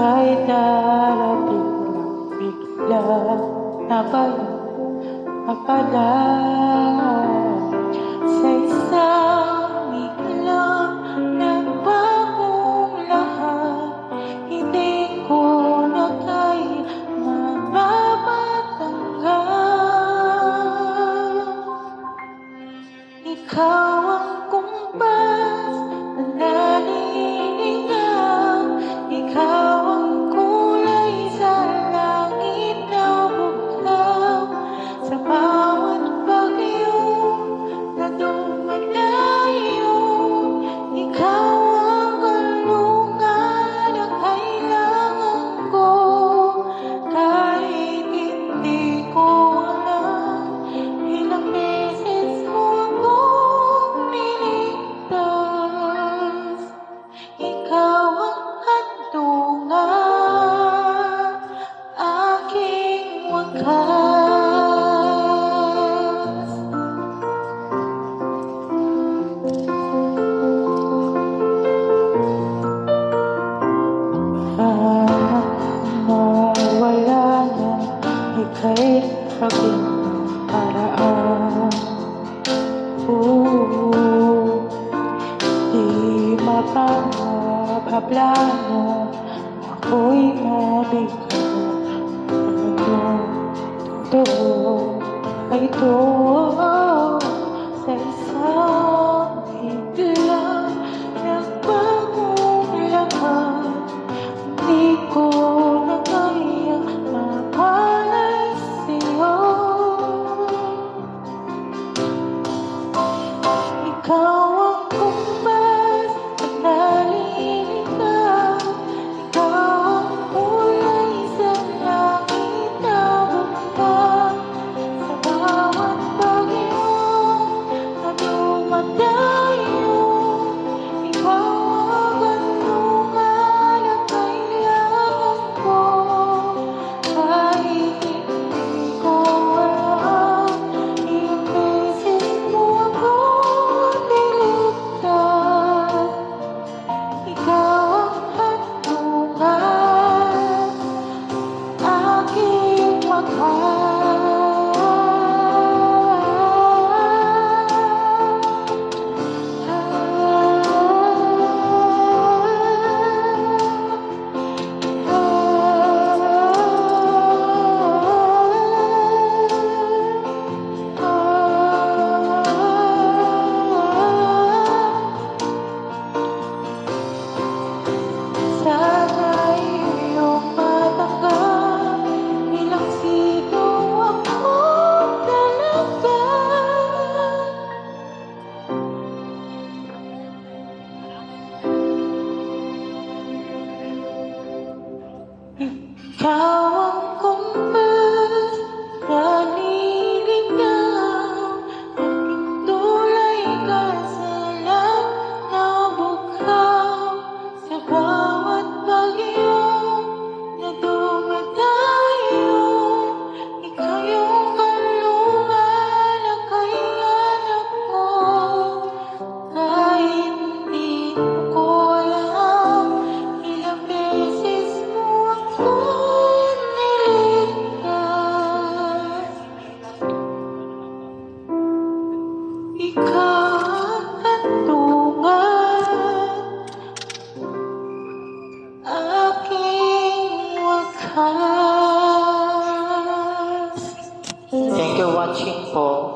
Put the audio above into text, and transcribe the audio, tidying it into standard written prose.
ika'y darating ng bigla na bayang akala. Sa isang biglang nagbagong lahat, hindi ko na kaya mapapatanggap. Ikaw ang kumpas na naliligaw, ikaw ang kulay sa langit na bughaw. Sa bawat bagyo na dumadayo, ikaw ang kalungan na kailangan ko. Kahit hindi ko alam, ilang beses mo akong niligtas. Ikaw ang handungan, aking wakas. Mawala na ika'y naging paraan. Di mapanghap ang plano, ako'y mabigat. Anong totoo ay ito? Sa isang biglang nagbagong lahat, di ko na kaya mapalay sa'yo. Ikaw ang kumpas at naliligaw, ikaw ang kulay sa langit na bughaw. Sa bawat bagyo na dumadayo, ikaw ang kanlungan na kailangan ko. Kahit hindi ko alam, ilang beses mo ako niligtas. Ikaw ang handungan, aking wakas. Sana iyong matanggap, ilang sino ako talaga. Ikaw ang kumpas, naliligaw, aking tulay ka sa langit na bughaw. Sa bawat bagyo na dumadayo, ikaw yung kalungan na kailangan ko. Kahit hindi ko alam, ilang beses mo ako niligtas. Ikaw ang handungan, aking wakas. Thank you watching po.